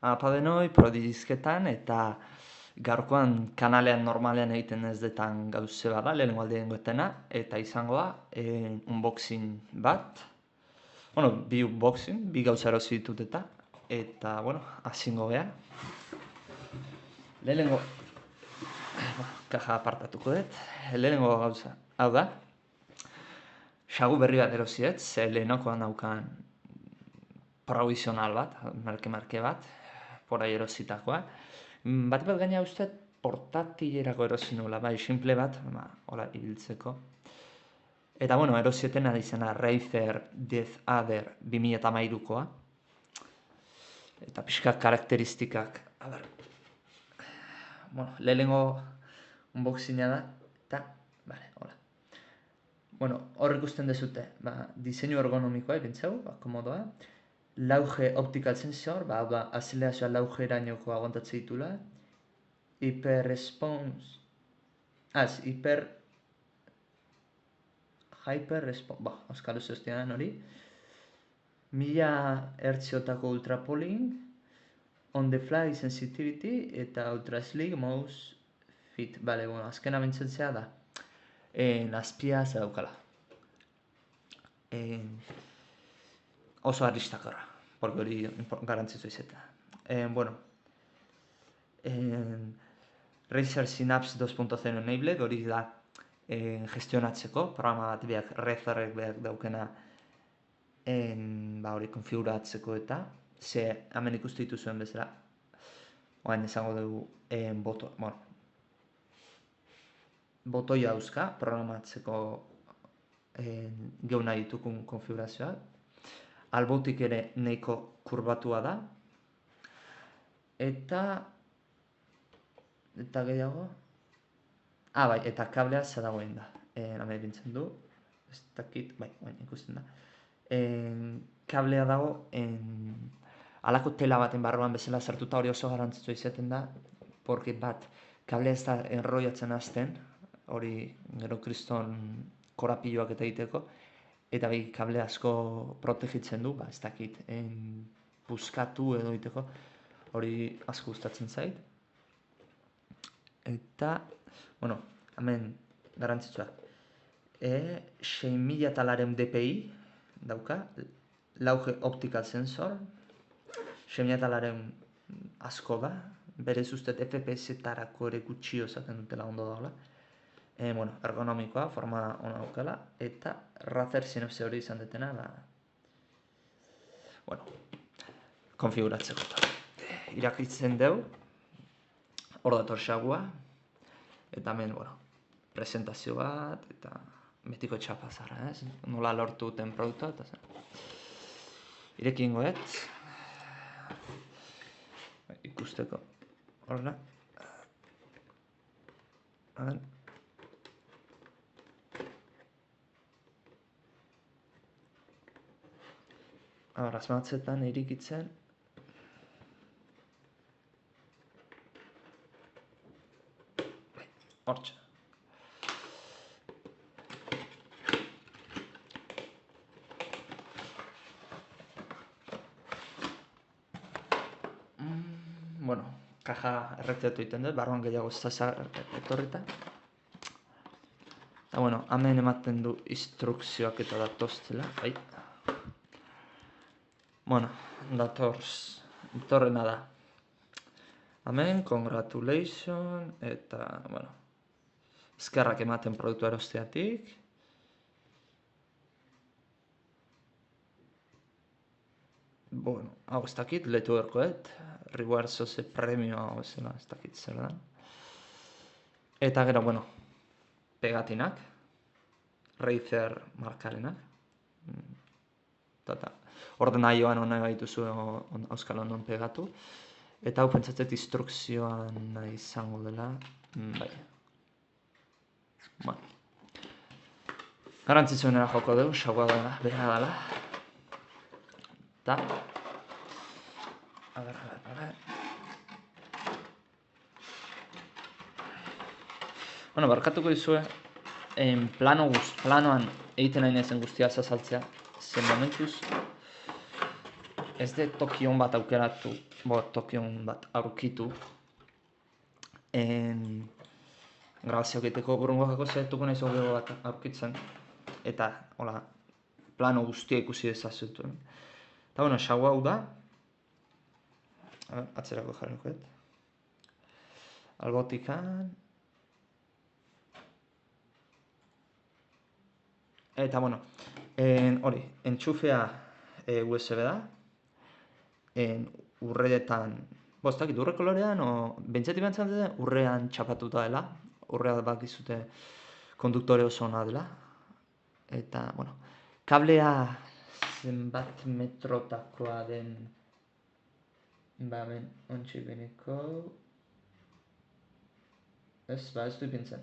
Apa denoi, prodizketan eta gaurkoan kanalean normalean egiten ez detan gauze bada, lehenengo aldeen goetena, eta izango da unboxing bat. Bueno, bi unboxing, bi gauza erosi ditut eta, bueno, hasingo geha. Lehenengo, kaja apartatuko dut, lehenengo gauza, hau da, xagu berri bat erosiet, ze lehenakoan daukan provisional bat, marke bat, porai erositakoa. Bat gaina uste portatilerako erosi nula, bai, simple bat, hola, ibiltzeko. Eta, bueno, erosieten ari zena Razer Death Adder 2013koa. Eta pixka karakteristikak, a ber, bueno, lehenengo unboxinga da, eta, bale, hola. Bueno, hor ikusten dezute, diseinu ergonomikoa irentzau, komodoa. Lauge optical sensor, azileazioa lauge erainoko aguantatze ditula. Hyper response, hyper response, euskal ustean hori. 1000 hertziotako ultra polling, on the fly sensitivity eta ultra sleek mouse fit. Bale, bueno, azkena bentsentzea da. Azpia ze daukala. Oso arristakarra, porque hori garantzitu izeta. Bueno, Razer Synapse 2.0 Enabled, hori da gestionatzeko, programa bat biak Razerrek beak daukena hori konfiguratzeko eta, ze hemen ikustu dituzuen bezala, oain esango dugu botoi hauzka programatzeko geuna ditukun konfigurazioa. Albotik ere nahiko kurbatua da. Eta gehiago? Bai, eta kablea zadagoen da. Hemen bintzen du. Ez dakit, bai, ikusten da. Kablea dago alako tela baten barruan bezala sartuta, hori oso garantzitu izaten da. Porque bat, kablea ez da enrollatzen hasten, hori gero kriston korapilloak eta egiteko. Eta bai, kable asko protegitzen du, ez dakit, buskatu edo egiteko, hori asko gustatzen zait. Eta, bueno, hemen garantzitsua. 6400 dpi dauka, lauge optical sensor, 6400 asko da, berez ustez FPS-etarako ere gutxio esaten dutela ondo dagoela. Bueno, ergonomikoa, forma ona daukala, eta Razer Synapse hori izan detena, bueno, konfiguratzeko. Irakitzen deu, hor dator xagua, eta hemen, bueno, presentazio bat, eta betiko txapazarra, nola lortu duten produktua, eta zen. Irekin goet, ikusteko, horrela. Asmatzetan irikitzen. Hortxe. Bueno, kaja errektatu egiten dut, barruan gehiago zaza etorrita. Eta, bueno, hemen ematen du instrukzioak eta datoztela, bai. Bueno, datorrena da. Hemen, congratulation, eta, bueno, eskerrak ematen produktu erosteatik. Bueno, hau ez dakit, letu erkoet, rewards oze premio hau ezela, ez dakit zer da. Eta gero, bueno, pegatinak, Razer markarenak. Ordenaioan hona gaituzu auskalo non pegatu. Eta hau pentsatzet instrukzioan izango dela. Bai. Bueno. Garantzitzuenera joko dugu, xaua dela, beha dela. Eta. A ver. Bueno, barkatuko dizue, planoan egiten nahi nezen guztia azaltzea, zen momentuz, ez dut tokion bat aukeratu, tokion bat aurkitu. Grabazio egiteko burungo jako zaituko nahiz hobego bat aurkitzen. Eta, hola, plano guztia ikusi dezazutu. Eta, bueno, xau hau da. Atzerako jarrikoet. Albotikan. Eta, bueno, hori, entxufea USB da. Urreetan, bostakit, urre kolorean, bentseti bentzen dute, urrean txapatuta dela. Urrea bakizute konduktore oso ona dela. Eta, bueno, kablea zenbat metrotakoa den, ben, ontsi beneko, ez du ipintzen.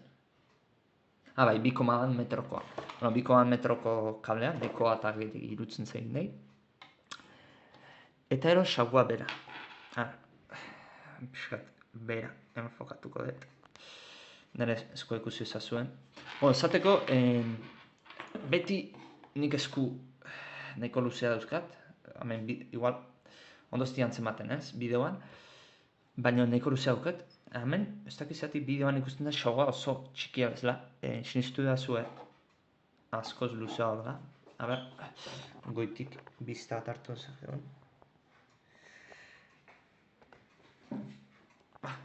Bai, 2,1 metrokoa. Bueno, 2,1 metroko kablea, 2 eta irutzen zein nahi. Eta ero xagua bera. Piskat, bera, enfokatuko dut. Nire esko ikusi ezazuen. Zateko, beti nik esku nahiko luzea dauzkat. Hemen, igual, ondozti antzematen ez, bideoan. Baina nahiko luzea daukat. Hemen, ez dakizatik bideoan ikusten da xagua oso txikia bezala. Sinistu da zuen. Askoz luzea hor da. Goitik bizta bat hartu zakean.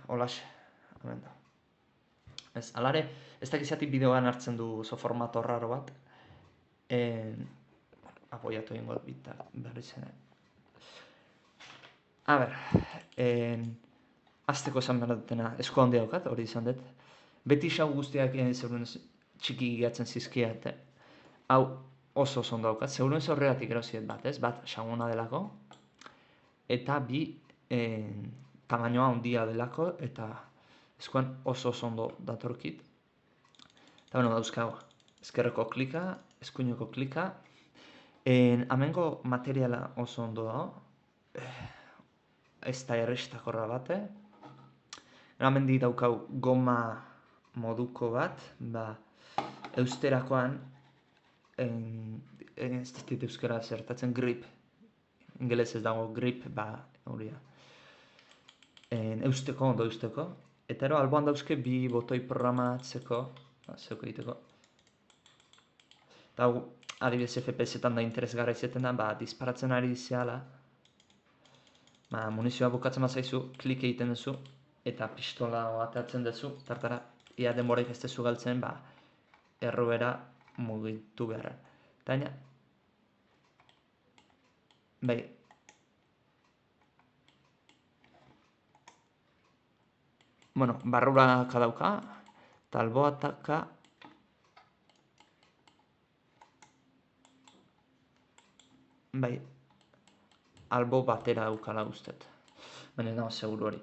Holaxe, hemen da. Ez, alare, ez dakizatik bideoan hartzen du oso formato raro bat. Apoiatu egingo behar izan. Azteko esan behar dutena, esko handia daukat, hori izan dut. Beti xau guztiak zeurun txiki gigatzen zizkiat. Hau oso ondo daukat, zeurun ez horregatik erauziet bat, ez? Bat xaguna delako. Eta bi, tamainoa handia delako, eta eskuan oso ondo datorkit. Eta bueno, dauzkago, ezkerreko klika, eskuineko klika. Hemengo materiala oso ondo dago. Ez da errestakorra bate. Hemen daukau goma moduko bat, eusterakoan, ez dit euskara zertatzen, grip. Ingelez ez dago grip, hori da. Eusteko, ondo eusteko. Eta ero, alboan dauzke bi botoi programatzeko, zeuko egiteko. Eta adibidez FPS-etan da interesgarra izaten da, disparatzen ari zehala. Munizioa bukatzen bazaizu, klik egiten duzu, eta pistola atatzen duzu, tartara, ia denboraik ez duzu galtzen, errobera mugitu beharra. Eta baina, bueno, barruraka dauka, eta alboataka, albo batera daukala guztet. Baina nago seguru hori.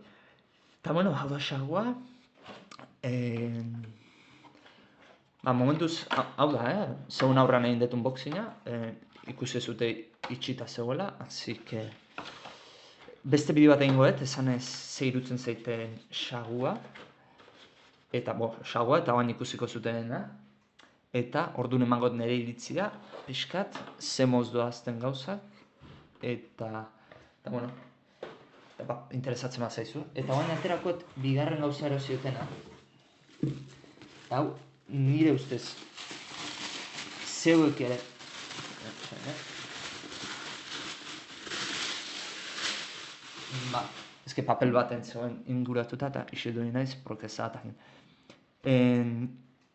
Eta bueno, hau da xagua. Momentuz, hau da, zegoen aurran egin dut unboxinga. Ikusi zute itxita zegoela, azik beste bideo bat egingo dut, esan ez ze irutzen zeiten xagua. Eta xagua, eta bain ikusiko zutenena. Eta orduan emangot nire iritzia, pixkat, ze moz doazten gauzak. Eta bueno, interesatzen bat zaizu. Eta baina aterakoet bigarren gauza erosiotena. Hau, nire ustez, zeuek ere. Ezke papel baten zegoen inguratuta eta isildu naiz prokezatakin.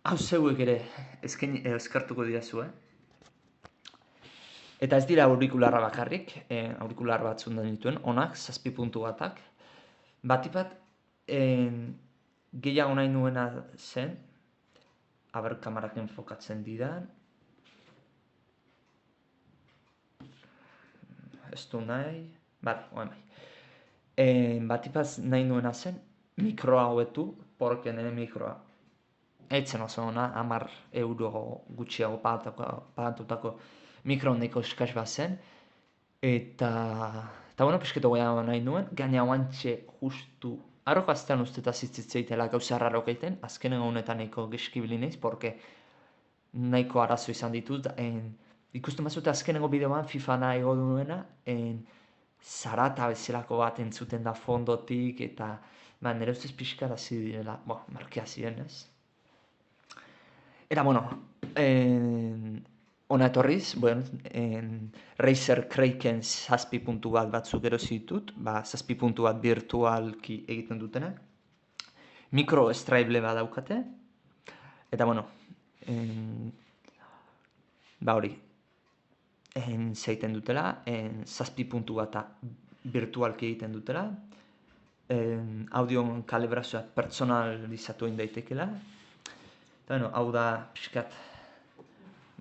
Hau zeuek ere eskertuko diazu, Eta ez dira aurikularra bakarrik, aurikular bat zundan dituen, onak, 7 puntu batak. Batipat, gehiago nahi nuena zen, kamarak enfokatzen didan. Ez du nahi, oen bai. Batipaz nahi nuena zen, mikroa hobetu, porque nire mikroa. Eitzen oso ona, 10 euro gutxiago pagatutako mikro nahiko eskaz bat zen. Eta bueno, pesketo gehiago nahi nuen, gaina oantxe justu. Arroko aztean usteta zitzitzeitela gauza rarok egiten, azkenen honetan nahiko geskibili naiz, porque nahiko arazo izan ditut. Ikusten bazute azkenengo bideoan FIFA nahi godu nuena, zarata bezalako bat entzuten da fondotik, eta nire ustez pixka da direla, markia ziren, ez? Eta, ona etorriz, Razer Kraken 7 puntu batzuk erosi ditut, 7 puntu bat virtualki egiten dutenak. Mikro estraible bat daukate, eta hori, zeiten dutela, 7 puntu bat virtualki egiten dutela, audio kalibrazioa personalizatu egin daitekela, eta hau da pixkat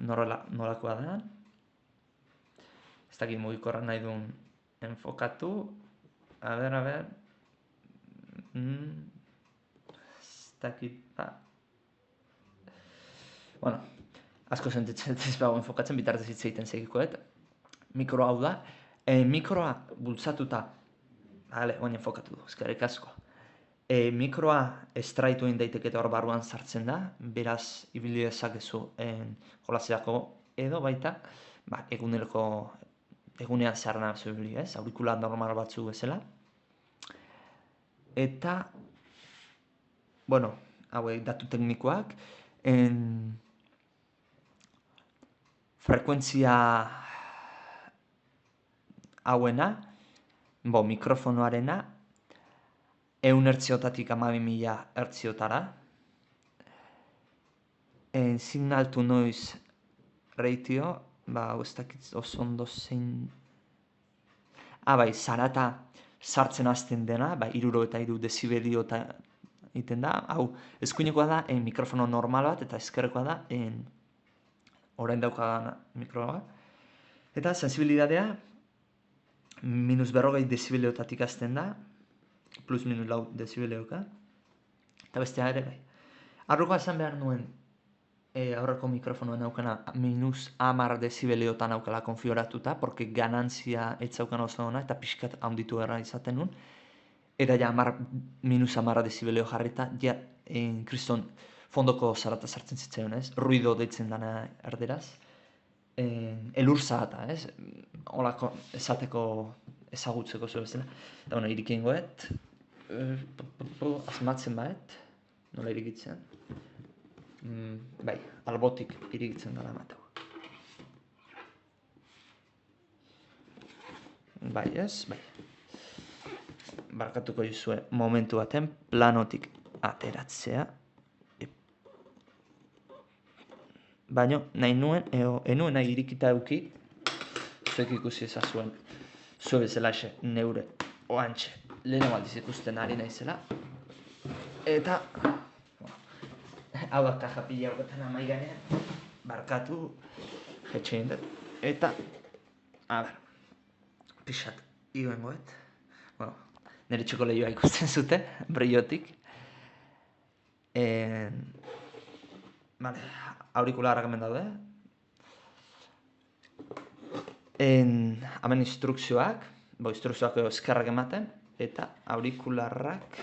nolakoa da. Ez dakit mugikorra nahi duen enfokatu, a ber, ez dakit, asko sentitzen ez bago enfokatzen, bitartez hitz egiten segikoet. Mikro hau da, mikroa bultzatuta, oin enfokatu du, eskerrik asko. Mikroa estraitu egin daiteke eta hor barruan sartzen da, beraz ibili dezakezu jolaseako edo baita, egunean zehar nahi ibili, aurikula normal batzu bezala. Eta, hauek datu teknikoak, frekuentzia hauena, mikrofonoarena, 100 hertziotatik 12.000 hertziotara. Signal to noise ratio, ez dakit oso ondo zein... zarata sartzen hasten dena, 63 dezibelio egiten da. Hau, eskuinekoa da mikrofono normal bat, eta ezkerrekoa da orain daukadan mikroa. Eta sensibilitatea, -40 dezibeliotatik hasten da, +/- dezibelioka. Eta bestea ere bai. Arrukoa esan behar nuen aurreko mikrofonoa naukana -10 dezibeliotan naukala konfiguratuta, porque ganantzia etzaukan oso ona, eta pixkat handitu erra izaten nuen. Eta ja -10 dezibelio jarrita, kriston fondoko zarata sartzen zitzaion, ez? Ruido deitzen dana erderaz. Elur zarata, ez? Olako esateko ezagutzeko zuen bezala. Eta irik egingoet. Asmatzen baet. Nola irikitzen? Albotik irikitzen dara matau. Ez? Barkatuko juzue momentu baten planotik ateratzea. Baina nahi nuen, enuen nahi irikita euki, zuek ikusi ezazuen, zue bezala neure oantxe lehenu aldiz ikusten ari nahizela. Eta, hau da kaja pila horretan amai ganean, barkatu, jetxe indet. Eta, pixat, ioengoet. Nire txoko lehioa ikusten zute, brillotik. Aurikularrak hemen daude. Hemen instrukzioak eskerrak ematen, eta aurikularrak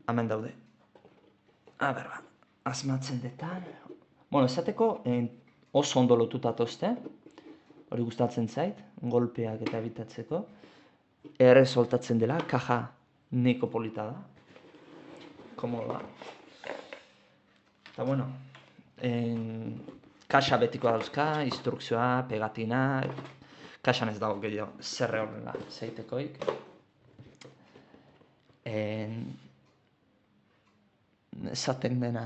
hemen daude. Asmatzen detan. Esateko oso ondo lotuta tozte, hori gustatzen zait, golpeak eta ebitatzeko. Erre soltatzen dela, kaja neko polita da. Komodo da. Eta kaxa betikoa dauzka, instrukzioa, pegatina, kaxan ez dago gehiago zerre horrela zaitekoik. Esaten dena,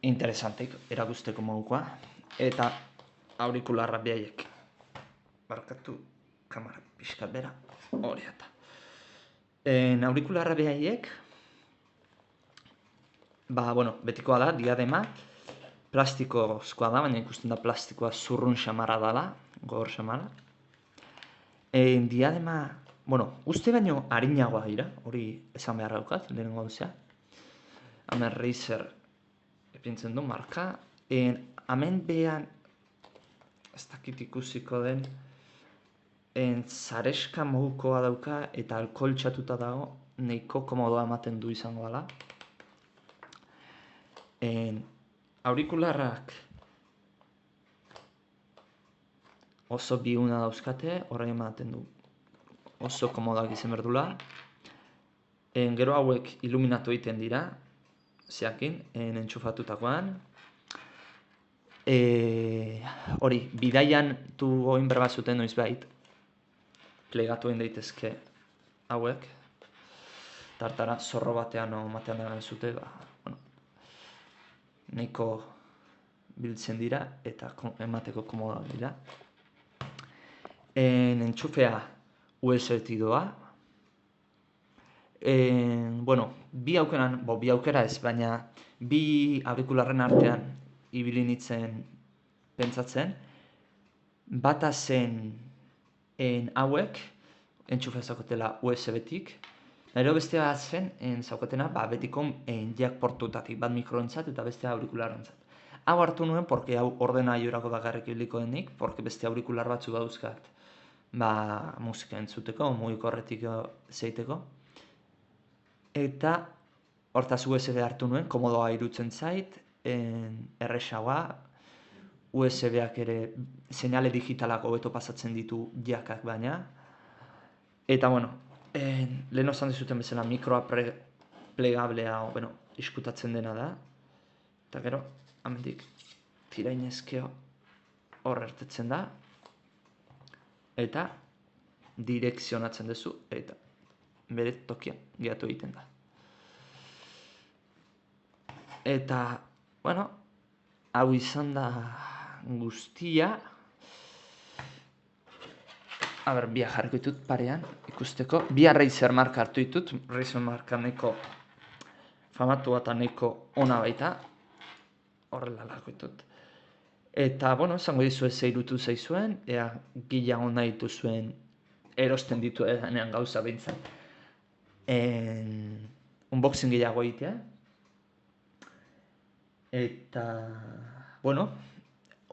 interesanteik erakusteko modukoa, eta aurikularra behaiek. Barkatu, kamara pixkat bera, hori eta. Aurikularra behaiek, betikoa da, diadema, plastikozkoa da, baina ikusten da plastikoa zurrun xamara dela, gogor xamara. Diadema, uste baino harinagoa dira, hori esan behar daukat, lehenengo duzea. Hemen Razer epintzen du marka. Hemen behan, ez dakit ikusiko den, zareska modukoa dauka eta alkoholtxatuta dago, nahiko komodoa ematen du izango dela. Aurikularrak oso biuna dauzkate, horrein ematen du oso komodak izan berdula. Gero hauek iluminatu egiten dira, zeakin, entxufatutakoan. Hori, bidaian tu oin berba zuten noizbait, plegatu egin daitezke hauek. Tartara zorro batean o matean daren zute, bueno, nahiko biltzen dira eta emateko komodak dira. Entxufea USB-tik doa. Bueno, bi aukera ez, baina bi aurikularren artean ibili nintzen pentsatzen. Bata zen hauek, entxufea zaukotela USB-tik. Gero bestea bat zen, zaukotena, betiko jack portutatik, bat mikroentzat eta bestea aurikularentzat. Hau hartu nuen, porque hau ordenaiorako bakarrik ibiliko denik, porque beste aurikular batzu dauzkat, musika entzuteko, mugikorretik zeiteko. Eta hortaz USB hartu nuen, komodoa irutzen zait, erresagoa, USB-ak ere seinale digitalak hobeto pasatzen ditu jackak baina. Eta bueno, lehen osan dizuten bezala mikroa plegablea, iskutatzen dena da. Eta gero, amendik tirainezkeo hor ertetzen da. Eta direkzionatzen duzu eta bere tokia gehatu egiten da. Eta, bueno, hau izan da guztia. Biak jarriko ditut parean, ikusteko. Bi Razer marka hartu ditut, Razer marka neko famatua eta neko ona baita. Horrela larko ditut. Eta, bueno, esango dizue ze irutu zaizuen, ea gehiago nahi dituzuen erosten ditu edanean gauza behintzat. Unboxing gehiago egitea. Eta, bueno,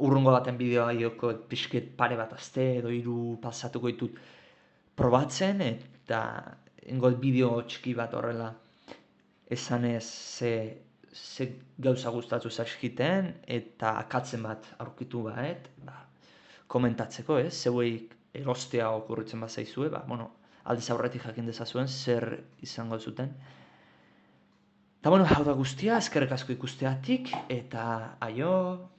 urrungo baten bideoa joko pixket pare bat azte edo 3 pasatuko ditut probatzen, eta ingot bideo txiki bat horrela esanez ze gauza gustatu zaizkiten eta akatzen bat aurkitu komentatzeko, zeuei erostea okurritzen bat zaizue, aldez aurretik jakin dezazuen zer izango zuten. Eta bueno, hau da guztia, eskerrik asko ikusteatik, eta aio!